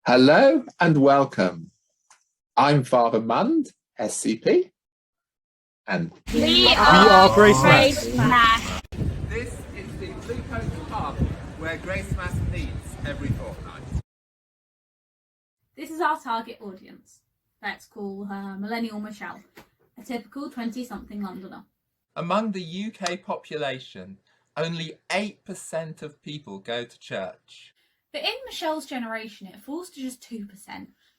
Hello and welcome. I'm Father Mund, SCP, and We We are are Gracemass. Gracemass. this is the Blue Coat Pub where Gracemass meets every fortnight. This is our target audience. Let's call her Millennial Michelle, a typical 20-something Londoner. Among the UK population, only 8% of people go to church. But in Michelle's generation, it falls to just 2%,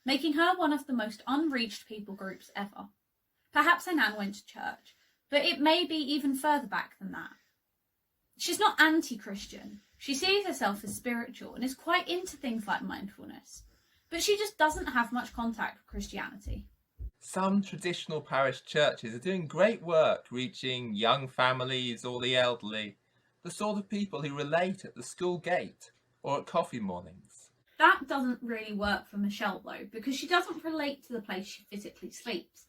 making her one of the most unreached people groups ever. Perhaps her nan went to church, but it may be even further back than that. She's not anti-Christian. She sees herself as spiritual and is quite into things like mindfulness. But she just doesn't have much contact with Christianity. Some traditional parish churches are doing great work reaching young families or the elderly, the sort of people who relate at the school gate or at coffee mornings. That doesn't really work for Michelle though, because she doesn't relate to the place she physically sleeps.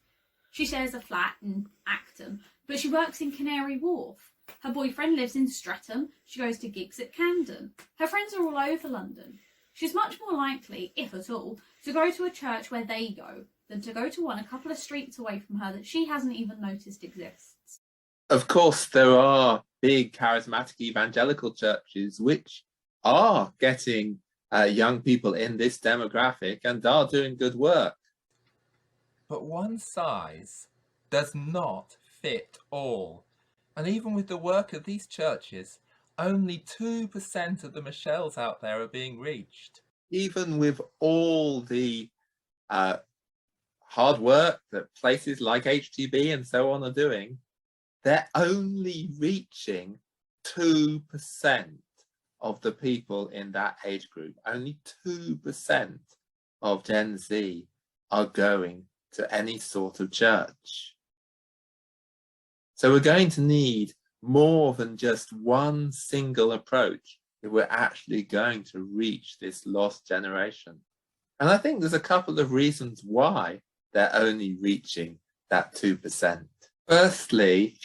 She shares a flat in Acton, but she works in Canary Wharf. Her boyfriend lives in Streatham. She goes to gigs at Camden. Her friends are all over London. She's much more likely, if at all, to go to a church where they go than to go to one a couple of streets away from her that she hasn't even noticed exists. Of course, there are big charismatic evangelical churches which are getting young people in this demographic and are doing good work. But one size does not fit all. And even with the work of these churches, only 2% of the Michelles out there are being reached. Even with all the hard work that places like HTB and so on are doing, they're only reaching 2% of the people in that age group. Only 2% of Gen Z are going to any sort of church. So we're going to need more than just one single approach if we're actually going to reach this lost generation. And I think there's a couple of reasons why they're only reaching that 2%. Firstly,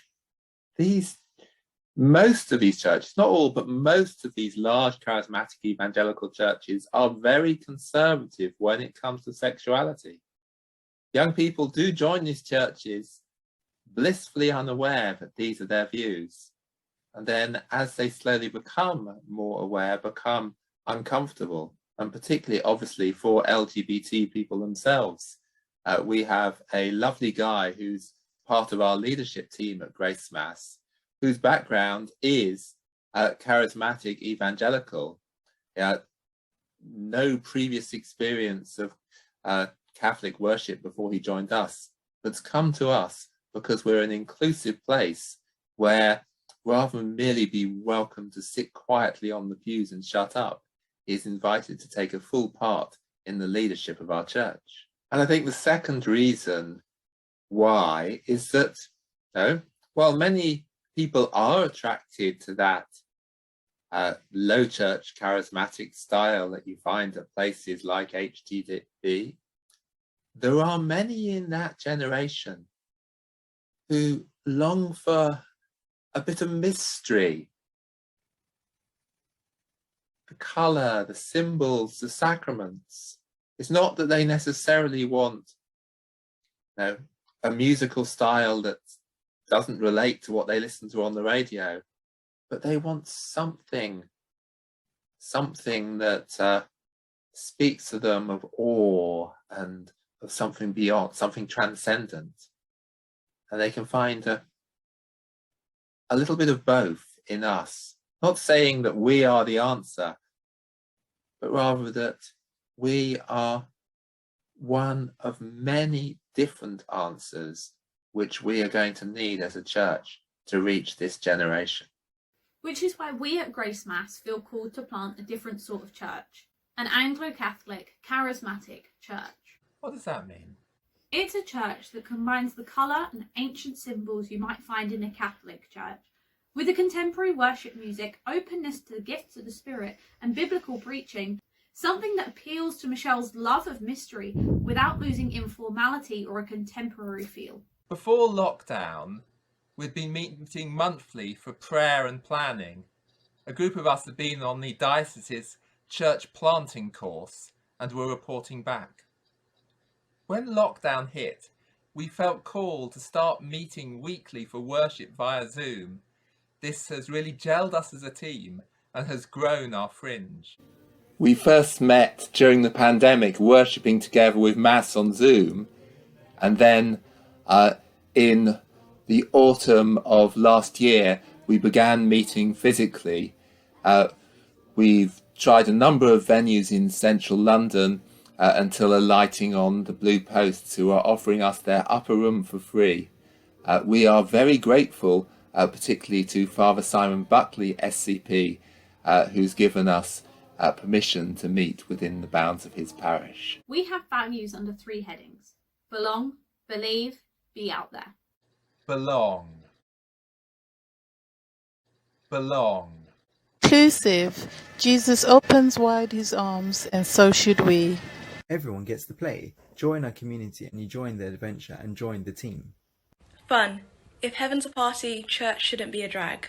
most of these churches, not all, but most of these large charismatic evangelical churches are very conservative when it comes to sexuality. Young people do join these churches blissfully unaware that these are their views. And then as they slowly become more aware, become uncomfortable, and particularly obviously for LGBT people themselves. We have a lovely guy who's part of our leadership team at Gracemass, whose background is charismatic evangelical. No previous experience of Catholic worship before he joined us, but's come to us because we're an inclusive place where, rather than merely be welcome to sit quietly on the pews and shut up, he's invited to take a full part in the leadership of our church. And I think the second reason why is that, while many people are attracted to that low church charismatic style that you find at places like HTB, there are many in that generation who long for a bit of mystery, the colour, the symbols, the sacraments. It's not that they necessarily want a musical style that doesn't relate to what they listen to on the radio, but they want something that speaks to them of awe and of something beyond, something transcendent. And they can find a little bit of both in us. Not saying that we are the answer, but rather that we are one of many different answers which we are going to need as a church to reach this generation. Which is why we at Gracemass feel called to plant a different sort of church, an Anglo-Catholic, charismatic church. What does that mean? It's a church that combines the colour and ancient symbols you might find in a Catholic church with the contemporary worship music, openness to the gifts of the Spirit, and biblical preaching, something that appeals to Michelle's love of mystery without losing informality or a contemporary feel. Before lockdown, we'd been meeting monthly for prayer and planning. A group of us had been on the diocese's church planting course, and were reporting back. When lockdown hit, we felt called to start meeting weekly for worship via Zoom. This has really gelled us as a team and has grown our fringe. We first met during the pandemic, worshipping together with Mass on Zoom, and then in the autumn of last year, we began meeting physically. We've tried a number of venues in central London until alighting on the Blue Posts, who are offering us their upper room for free. We are very grateful, particularly to Father Simon Buckley, SCP, who's given us permission to meet within the bounds of his parish. We have values under 3 headings: belong, believe, be out there. Belong. Belong. Inclusive. Jesus opens wide his arms, and so should we. Everyone gets to play. Join our community and you join the adventure and join the team. Fun. If heaven's a party, church shouldn't be a drag.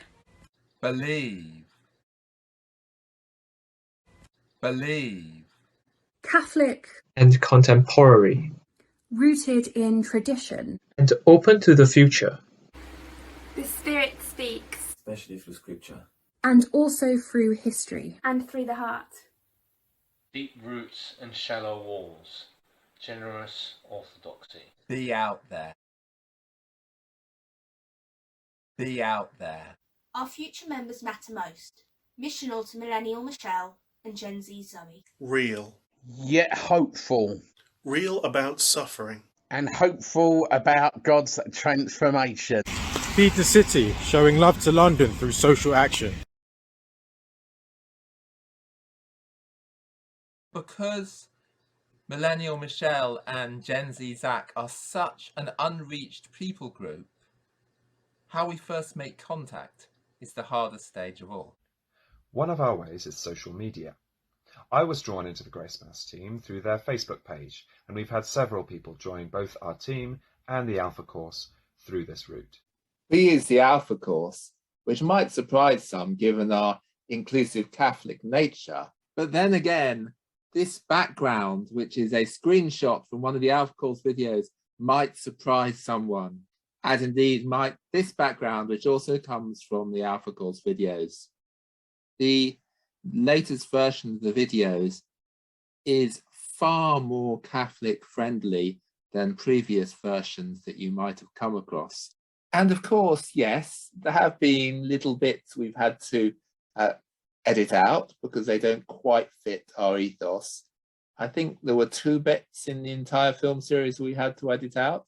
Believe. Believe. Catholic and contemporary, rooted in tradition, and open to the future. The Spirit speaks, Especially through scripture. and also through history. and through the heart. Deep roots and shallow walls. Generous orthodoxy. Be out there. Be out there. Our future members matter most. Missional to Millennial Michelle and Gen Z Zoe. Real. Yet hopeful. Real about suffering. And hopeful about God's transformation. Feed the city, showing love to London through social action. Because Millennial Michelle and Gen Z Zach are such an unreached people group, how we first make contact is the hardest stage of all. One of our ways is social media. I was drawn into the Gracemass team through their Facebook page, and we've had several people join both our team and the Alpha course through this route. We use the Alpha course, which might surprise some given our inclusive Catholic nature. But then again, this background, which is a screenshot from one of the Alpha course videos, might surprise someone, as indeed might this background, which also comes from the Alpha course videos. The latest version of the videos is far more Catholic friendly than previous versions that you might have come across. And of course, yes, there have been little bits we've had to edit out because they don't quite fit our ethos. I think there were 2 bits in the entire film series we had to edit out.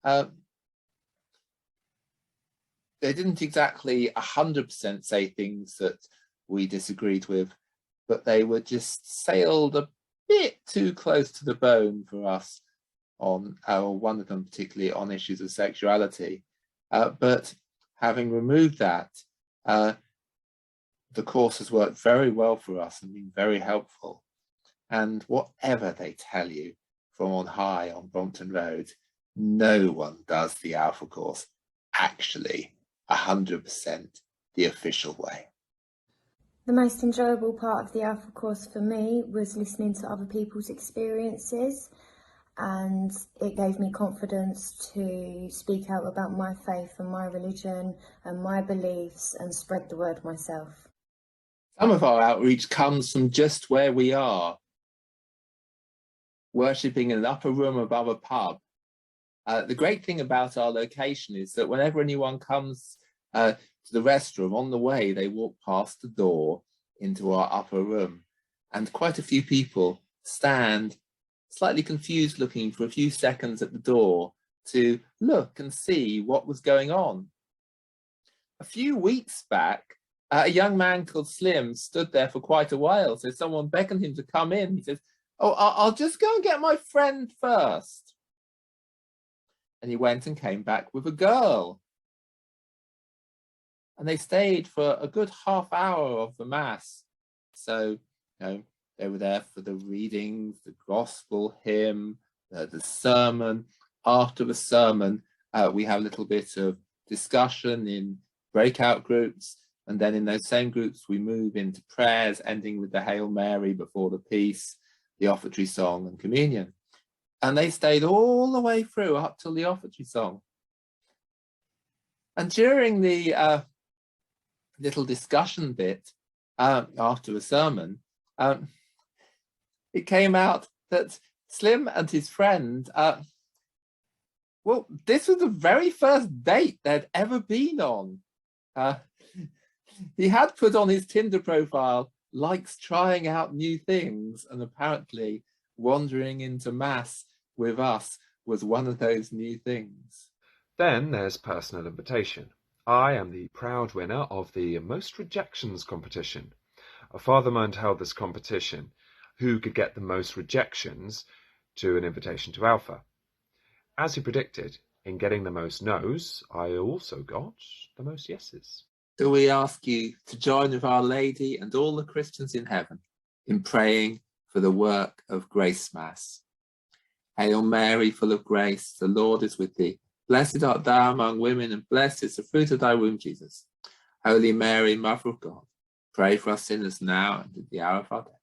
They didn't exactly 100% say things that we disagreed with, but they were just sailed a bit too close to the bone for us on, one of them particularly on issues of sexuality. But having removed that, the course has worked very well for us and been very helpful. And whatever they tell you from on high on Brompton Road, no one does the Alpha course actually 100% the official way. The most enjoyable part of the Alpha course for me was listening to other people's experiences, and it gave me confidence to speak out about my faith and my religion and my beliefs and spread the word myself. Some of our outreach comes from just where we are, worshipping in an upper room above a pub. The great thing about our location is that whenever anyone comes to the restroom, on the way they walk past the door into our upper room, and quite a few people stand slightly confused looking for a few seconds at the door to look and see what was going on. A few weeks back, a young man called Slim stood there for quite a while, so someone beckoned him to come in. He says, "Oh, I'll just go and get my friend first." And he went and came back with a girl. And they stayed for a good half hour of the Mass. So, they were there for the readings, the gospel hymn, the sermon. After the sermon, we have a little bit of discussion in breakout groups. And then in those same groups, we move into prayers, ending with the Hail Mary before the peace, the offertory song and communion. And they stayed all the way through up till the offertory song. And during the little discussion bit after the sermon, it came out that Slim and his friend, well, this was the very first date they'd ever been on. He had put on his Tinder profile, likes trying out new things, and apparently wandering into Mass with us was one of those new things. Then there's personal invitation. I am the proud winner of the Most Rejections competition. A father-mind held this competition, who could get the most rejections to an invitation to Alpha. As he predicted, in getting the most no's, I also got the most yeses. So we ask you to join with Our Lady and all the Christians in heaven in praying for the work of Gracemass. Hail Mary, full of grace, the Lord is with thee. Blessed art thou among women, and blessed is the fruit of thy womb, Jesus. Holy Mary, Mother of God, pray for us sinners now and at the hour of our death.